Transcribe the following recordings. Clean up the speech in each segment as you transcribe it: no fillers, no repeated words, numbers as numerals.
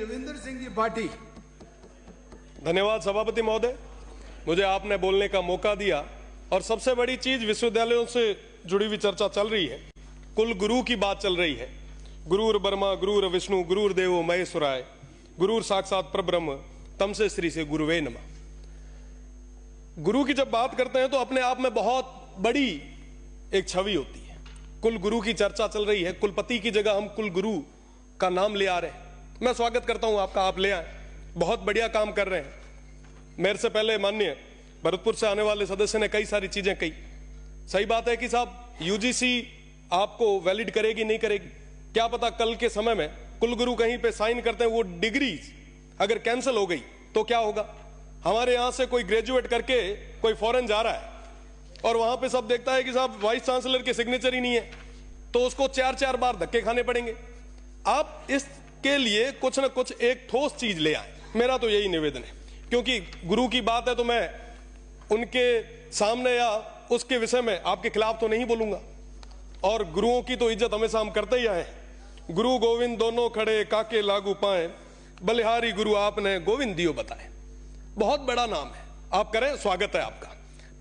रविंद्र सिंह जी पाटी। धन्यवाद सभापति महोदय, मुझे आपने बोलने का मौका दिया। और सबसे बड़ी चीज, विश्वविद्यालयों से जुड़ी हुई चर्चा चल रही है, कुल गुरु की बात चल रही है। गुरुर ब्रह्मा गुरुर विष्णु गुरुर देवो महेश्वराय गुरुर साक्षात परब्रह्म तमसे श्री से गुरुवे नमः। गुरु की जब बात करते हैं तो अपने आप में बहुत बड़ी एक छवि होती है। कुल गुरु की चर्चा चल रही है, कुलपति की जगह हम कुल गुरु का नाम ले आ रहे हैं। मैं स्वागत करता हूं आपका, आप ले आए, बहुत बढ़िया काम कर रहे हैं। मेरे से पहले माननीय भरतपुर से आने वाले सदस्य ने कई सारी चीजें कही। सही बात है कि साहब यूजीसी आपको वैलिड करेगी नहीं करेगी, क्या पता कल के समय में कुलगुरु कहीं पे साइन करते हैं, वो डिग्री अगर कैंसिल हो गई तो क्या होगा। हमारे यहां से कोई ग्रेजुएट करके कोई फॉरेन जा रहा है और वहां पे सब देखता है कि साहब वाइस चांसलर के सिग्नेचर ही नहीं है, तो उसको 4-4 बार धक्के खाने पड़ेंगे। आप इसके लिए कुछ ना कुछ एक ठोस चीज ले आए, मेरा तो यही निवेदन है। क्योंकि गुरु की बात है तो मैं उनके सामने या उसके विषय में आपके खिलाफ तो नहीं बोलूंगा, और गुरुओं की तो इज्जत हमेशा हम करते ही आए हैं। गुरु गोविंद दोनों खड़े काके लागू पाए, बलिहारी गुरु आपने गोविंद दियो बताए। बहुत बड़ा नाम है, आप करें, स्वागत है आपका।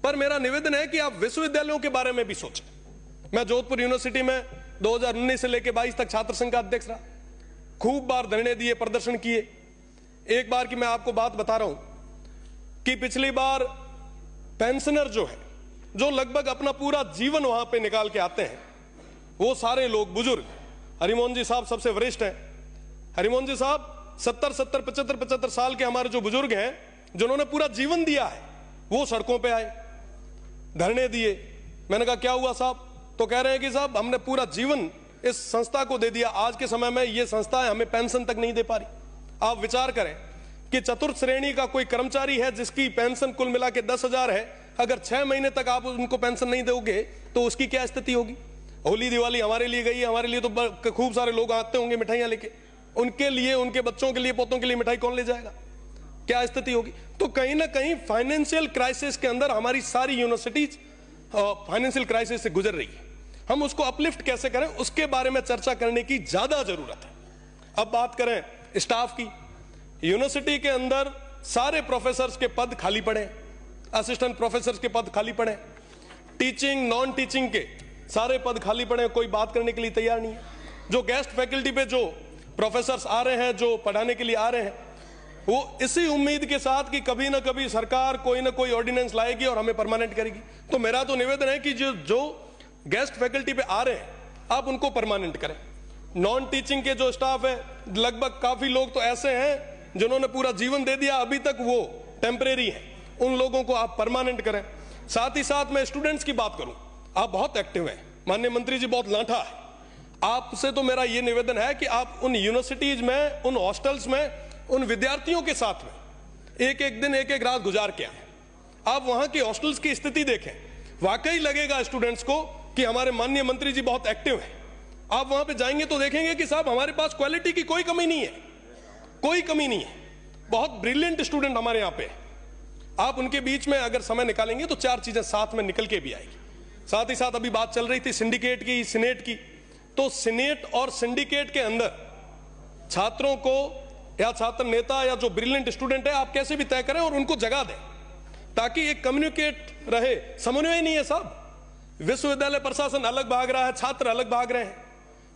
पर मेरा निवेदन है कि आप विश्वविद्यालयों के बारे में भी सोचें। मैं जोधपुर यूनिवर्सिटी में 2019 से लेकर 22 तक छात्र संघ का अध्यक्ष रहा, खूब बार धरने दिए, प्रदर्शन किए। एक बार की मैं आपको बात बता रहा हूं कि पिछली बार पेंशनर जो है, जो लगभग अपना पूरा जीवन वहां पे निकाल के आते हैं, वो सारे लोग बुजुर्ग, हरिमोहन जी साहब सबसे वरिष्ठ हैं। हरिमोहन जी साहब 70, 75 साल के हमारे जो बुजुर्ग हैं, जिन्होंने पूरा जीवन दिया है, वो सड़कों पे आए, धरने दिए। मैंने कहा क्या हुआ साहब, तो कह रहे हैं कि साहब हमने पूरा जीवन इस संस्था को दे दिया, आज के समय में ये संस्था है हमें पेंशन तक नहीं दे पा रही। आप विचार करें कि चतुर्थ श्रेणी का कोई कर्मचारी है जिसकी पेंशन कुल मिला के 10,000 है, अगर 6 महीने तक आप उनको पेंशन नहीं दोगे तो उसकी क्या स्थिति होगी। होली दिवाली हमारे लिए गई है, हमारे लिए तो खूब सारे लोग आते होंगे मिठाइयां लेके, उनके लिए, उनके बच्चों के लिए, पोतों के लिए मिठाई कौन ले जाएगा, क्या स्थिति होगी। तो कहीं ना कहीं फाइनेंशियल क्राइसिस के अंदर हमारी सारी यूनिवर्सिटीज फाइनेंशियल क्राइसिस से गुजर रही है। हम उसको अपलिफ्ट कैसे करें, उसके बारे में चर्चा करने की ज्यादा जरूरत है। अब बात करें स्टाफ की, यूनिवर्सिटी के अंदर सारे प्रोफेसर्स के पद खाली पड़े, असिस्टेंट प्रोफेसर्स के पद खाली पड़े, टीचिंग नॉन टीचिंग के सारे पद खाली पड़े, कोई बात करने के लिए तैयार नहीं है। जो गेस्ट फैकल्टी पे जो प्रोफेसर्स आ रहे हैं, जो पढ़ाने के लिए आ रहे हैं, वो इसी उम्मीद के साथ कि कभी ना कभी सरकार कोई ना कोई ऑर्डिनेंस लाएगी और हमें परमानेंट करेगी। तो मेरा तो निवेदन है कि जो गेस्ट फैकल्टी पे आ रहे हैं, आप उनको परमानेंट करें। नॉन टीचिंग के जो स्टाफ है, लगभग काफी लोग तो ऐसे हैं जिन्होंने पूरा जीवन दे दिया, अभी तक वो टेम्परेरी है, उन लोगों को आप परमानेंट करें। साथ ही साथ मैं स्टूडेंट्स की बात करूं, आप बहुत एक्टिव हैं, माननीय मंत्री जी बहुत लांठा है, आपसे तो मेरा ये निवेदन है कि आप उन यूनिवर्सिटीज में, उन हॉस्टल्स में, उन विद्यार्थियों के साथ में एक एक दिन, एक एक रात गुजार के आए। आप वहां की हॉस्टल्स की स्थिति देखें, वाकई लगेगा स्टूडेंट्स को कि हमारे माननीय मंत्री जी बहुत एक्टिव हैं। आप वहां पे जाएंगे तो देखेंगे कि साहब हमारे पास क्वालिटी की कोई कमी नहीं है, कोई कमी नहीं है, बहुत ब्रिलियंट स्टूडेंट हमारे यहाँ पे। आप उनके बीच में अगर समय निकालेंगे तो 4 चीजें साथ में निकल के भी आएगी। साथ ही साथ अभी बात चल रही थी सिंडिकेट की, सीनेट की, तो सीनेट और सिंडिकेट के अंदर छात्रों को या छात्र नेता या जो ब्रिलियंट स्टूडेंट है, आप कैसे भी तय करें और उनको जगह दें, ताकि एक कम्युनिकेट रहे। समन्वय नहीं है साहब, विश्वविद्यालय प्रशासन अलग भाग रहा है, छात्र अलग भाग रहे हैं,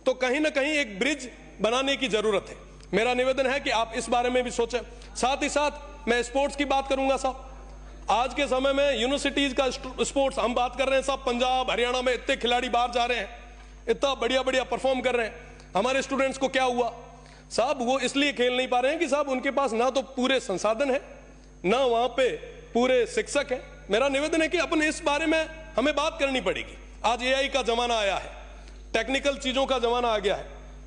तो कहीं ना कहीं एक ब्रिज बनाने की जरूरत है। मेरा निवेदन है कि आप इस बारे में भी सोचें। साथ ही साथ मैं स्पोर्ट्स की बात करूंगा साहब। आज के समय में यूनिवर्सिटीज का स्पोर्ट्स हम बात कर रहे हैं साहब, पंजाब हरियाणा में इतने खिलाड़ी बाहर जा रहे हैं, इतना बढ़िया बढ़िया परफॉर्म कर रहे हैं। हमारे स्टूडेंट्स को क्या हुआ साहब, वो इसलिए खेल नहीं पा रहे हैं कि साहब उनके पास ना तो पूरे संसाधन है, ना वहां पे पूरे शिक्षक है। मेरा निवेदन है कि अपन इस बारे में हमें बात करनी पड़ेगी। आज एआई का जमाना आया है, टेक्निकल चीजों का जमाना आ गया है,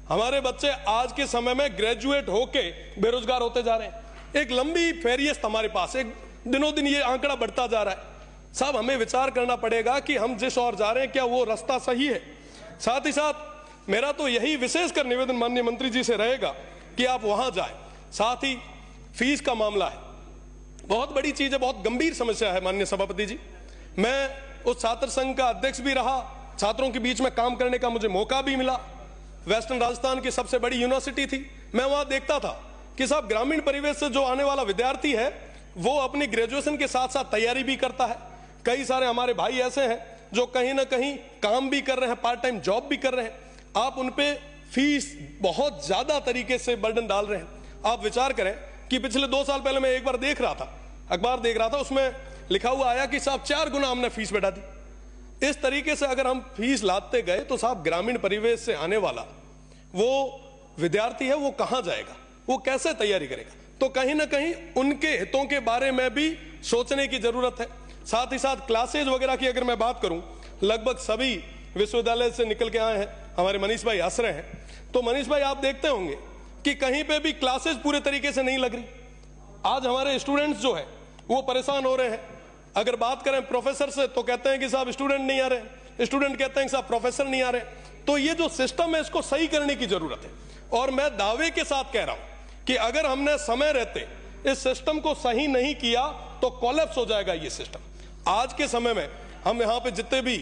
हमारे बच्चे आज के समय में ग्रेजुएट होके बेरोजगार होते जा रहे हैं। एक लंबी फेरियस्त हमारे पास, एक दिनों दिन ये आंकड़ा बढ़ता जा रहा है। साहब हमें विचार करना पड़ेगा कि हम जिस ओर जा रहे हैं क्या वो रास्ता सही है। साथ ही साथ मेरा तो यही विशेषकर निवेदन माननीय मंत्री जी से रहेगा कि आप वहां जाएं। साथ ही फीस का मामला है, बहुत बड़ी चीज है, बहुत गंभीर समस्या है माननीय सभापति जी। मैं उस छात्र संघ का अध्यक्ष भी रहा, छात्रों के बीच में काम करने का मुझे मौका भी मिला। वेस्टर्न राजस्थान की सबसे बड़ी यूनिवर्सिटी थी, मैं वहां देखता था कि साहब ग्रामीण परिवेश से जो आने वाला विद्यार्थी है वो अपनी ग्रेजुएशन के साथ साथ तैयारी भी करता है। कई सारे हमारे भाई ऐसे हैं जो कहीं ना कहीं काम भी कर रहे हैं, पार्ट टाइम जॉब भी कर रहे हैं। आप उन पे फीस बहुत ज्यादा तरीके से बर्डन डाल रहे हैं। आप विचार करें कि पिछले 2 साल पहले मैं एक बार देख रहा था, अखबार देख रहा था, उसमें लिखा हुआ आया कि साहब 4 गुना हमने फीस बढ़ा दी। इस तरीके से अगर हम फीस लाते गए तो साहब ग्रामीण परिवेश से आने वाला वो विद्यार्थी है वो कहां जाएगा, वो कैसे तैयारी करेगा? तो कहीं ना कहीं उनके हितों के बारे में भी सोचने की जरूरत है। साथ ही साथ क्लासेज वगैरह की अगर मैं बात करूं, लगभग सभी विश्वविद्यालय से निकल के आए हैं, हमारे मनीष भाई हंस रहे हैं। तो मनीष भाई आप देखते होंगे कि कहीं पे भी क्लासेज पूरे तरीके से नहीं लग रही। आज हमारे स्टूडेंट्स जो है वो परेशान हो रहे हैं। अगर बात करें प्रोफेसर से तो कहते हैं कि साहब स्टूडेंट नहीं आ रहे, स्टूडेंट कहते हैं कि साहब प्रोफेसर नहीं आ रहे। तो ये जो सिस्टम है इसको सही करने की जरूरत है। और मैं दावे के साथ कह रहा हूं कि अगर हमने समय रहते इस सिस्टम को सही नहीं किया तो कोलैप्स हो जाएगा ये सिस्टम। आज के समय में हम यहाँ पे जितने भी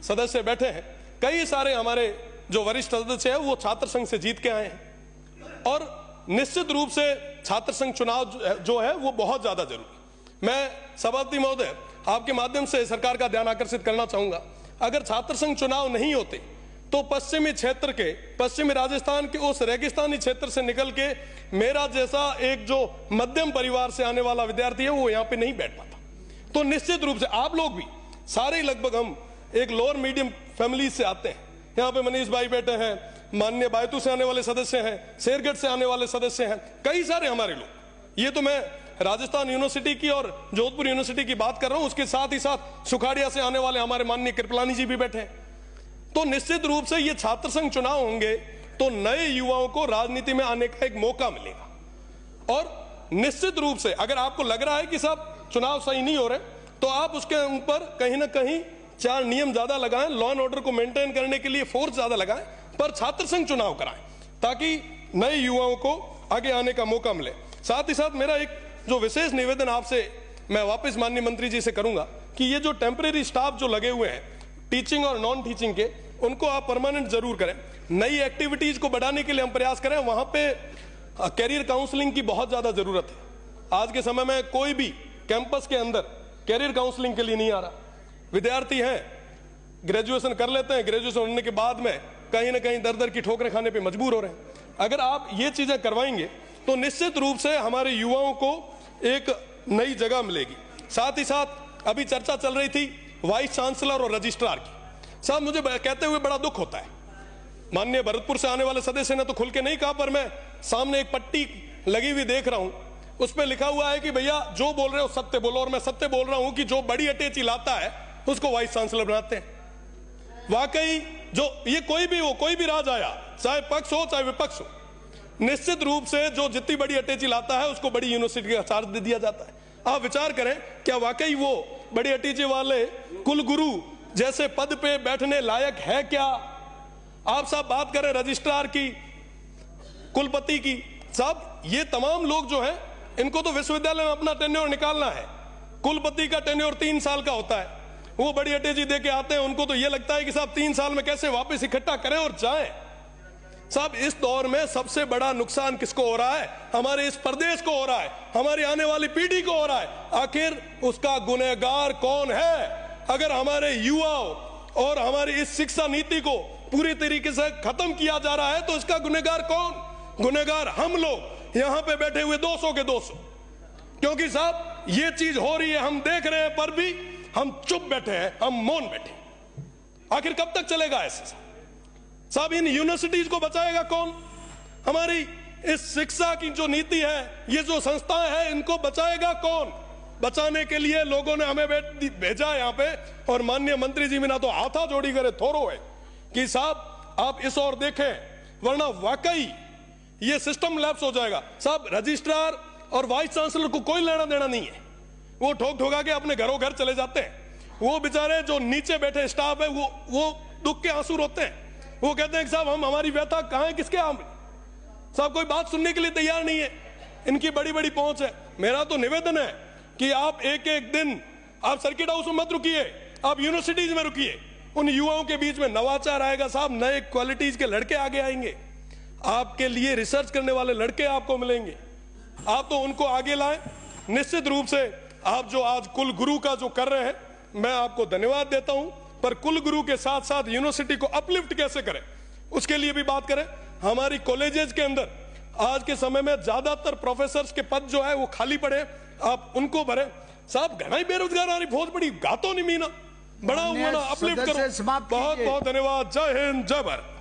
सदस्य बैठे हैं, कई सारे हमारे जो वरिष्ठ सदस्य हैं वो छात्र संघ से जीत के आए हैं और निश्चित रूप से छात्र संघ चुनाव जो है वो बहुत ज्यादा जरूरी। मैं सभापति महोदय आपके माध्यम से सरकार का ध्यान आकर्षित करना चाहूंगा, अगर छात्र संघ चुनाव नहीं होते तो पश्चिमी क्षेत्र के, पश्चिमी राजस्थान के उस रेगिस्तानी क्षेत्र से निकल के मेरा जैसा एक जो मध्यम परिवार से आने वाला विद्यार्थी है वो यहाँ पे नहीं बैठ पाता। तो निश्चित रूप से आप लोग भी सारे लगभग हम एक लोअर मीडियम फैमिली से आते हैं। यहाँ पे मनीष भाई बैठे हैं, माननीय बायतू से आने वाले सदस्य हैं, शेरगढ़ से आने वाले सदस्य हैं, कई सारे हमारे लोग। ये तो मैं राजस्थान यूनिवर्सिटी की और जोधपुर यूनिवर्सिटी की बात कर रहा हूं, उसके साथ ही साथ सुखाड़िया से आने वाले हमारे माननीय कृपलानी जी भी बैठे हैं। तो निश्चित रूप से ये छात्र संघ चुनाव होंगे तो नए युवाओं को राजनीति में आने का एक मौका मिलेगा। और निश्चित रूप से अगर आपको लग रहा है कि साहब चुनाव सही नहीं हो रहे तो आप उसके ऊपर कहीं ना कहीं 4 नियम ज्यादा लगाएं, लॉ एंड ऑर्डर को मेंटेन करने के लिए फोर्स ज्यादा लगाएं, पर छात्र संघ चुनाव कराएं ताकि नए युवाओं को आगे आने का मौका मिले। साथ ही साथ मेरा एक जो विशेष निवेदन आपसे मैं वापस माननीय मंत्री जी से करूंगा कि ये जो टेम्परेरी स्टाफ जो लगे हुए हैं टीचिंग और नॉन टीचिंग के, उनको आप परमानेंट जरूर करें। नई एक्टिविटीज को बढ़ाने के लिए हम प्रयास करें। वहां पे कैरियर काउंसलिंग की बहुत ज्यादा जरूरत है। आज के समय में कोई भी कैंपस के अंदर कैरियर काउंसलिंग के लिए नहीं आ रहा। विद्यार्थी हैं, ग्रेजुएशन कर लेते हैं, ग्रेजुएशन होने के बाद में कहीं ना कहीं दर दर की ठोकरें खाने पे मजबूर हो रहे हैं। अगर आप ये चीजें करवाएंगे तो निश्चित रूप से हमारे युवाओं को एक नई जगह मिलेगी। साथ ही साथ अभी चर्चा चल रही थी वाइस चांसलर और रजिस्ट्रार की। साहब मुझे कहते हुए बड़ा दुख होता है, माननीय भरतपुर से आने वाले सदस्य ने तो खुल के नहीं कहा, पर मैं सामने एक पट्टी लगी हुई देख रहा हूं, उस पर लिखा हुआ है कि भैया जो बोल रहे हो सत्य बोलो। और मैं सत्य बोल रहा हूं कि जो बड़ी अटैची लाता है उसको वाइस चांसलर बनाते हैं। वाकई जो ये कोई भी हो, कोई भी राज आया, चाहे पक्ष हो चाहे विपक्ष हो, निश्चित रूप से जो जितनी बड़ी अटैची लाता है उसको बड़ी यूनिवर्सिटी का चार्ज दे दिया जाता है। आप विचार करें, क्या वाकई वो बड़ी अटैची वाले कुलगुरु जैसे पद पे बैठने लायक है क्या? आप साहब बात करें रजिस्ट्रार की, कुलपति की, साहब ये तमाम लोग जो हैं इनको तो विश्वविद्यालय में अपना टेन्योर निकालना है। कुलपति का टेन्योर 3 साल का होता है, वो बड़ी अटैची दे के आते हैं, उनको तो ये लगता है कि साहब 3 साल में कैसे वापस इकट्ठा करें और जाएं। साहब इस दौर में सबसे बड़ा नुकसान किसको हो रहा है? हमारे इस प्रदेश को हो रहा है, हमारी आने वाली पीढ़ी को हो रहा है। आखिर उसका गुनहगार कौन है? अगर हमारे युवाओं और हमारी इस शिक्षा नीति को पूरी तरीके से खत्म किया जा रहा है तो इसका गुनहगार कौन? गुनहगार हम लोग यहां पे बैठे हुए 200 के 200। क्योंकि साहब ये चीज हो रही है, हम देख रहे हैं, पर भी हम चुप बैठे हैं, हम मौन बैठे। आखिर कब तक चलेगा ऐसे? साहब इन यूनिवर्सिटीज को बचाएगा कौन? हमारी इस शिक्षा की जो नीति है, ये जो संस्थाएं हैं, इनको बचाएगा कौन? बचाने के लिए लोगों ने हमें भेजा यहाँ पे, और माननीय मंत्री जी बिना तो हाथा जोड़ी करे थोरो है कि साहब आप इस ओर देखें, वरना वाकई ये सिस्टम लैप्स हो जाएगा। साहब रजिस्ट्रार और वाइस चांसलर को कोई लेना देना नहीं है, वो ठोक ठोका के अपने घरों घर चले जाते हैं। वो बेचारे जो नीचे बैठे स्टाफ है वो दुख के आंसू रोते हैं। वो कहते हैं कि साहब हम हमारी व्यथा कहां है, किसके आम? साहब कोई बात सुनने के लिए तैयार नहीं है। इनकी बड़ी बड़ी पहुंच है। मेरा तो निवेदन है कि आप एक एक दिन आप सर्किट हाउस में मत रुकिए, आप यूनिवर्सिटीज में रुकिए। उन युवाओं के बीच में नवाचार आएगा साहब, नए क्वालिटीज के लड़के आगे आएंगे, आपके लिए रिसर्च करने वाले लड़के आपको मिलेंगे। आप तो उनको आगे लाएं। निश्चित रूप से आप जो आज कुल गुरु का जो कर रहे हैं, मैं आपको धन्यवाद देता हूं, पर कुल गुरु के साथ साथ यूनिवर्सिटी को अपलिफ्ट कैसे करें उसके लिए भी बात करें। हमारी कॉलेजेस के अंदर आज के समय में ज्यादातर प्रोफेसर्स के पद जो है वो खाली पड़े, आप उनको भरें। साहब घना ही बेरोजगार आ रही, बहुत बड़ी गातो नहीं मीना बड़ा हुआ ना, अपलिफ्ट करो। बहुत बहुत धन्यवाद। जय हिंद, जय भारत।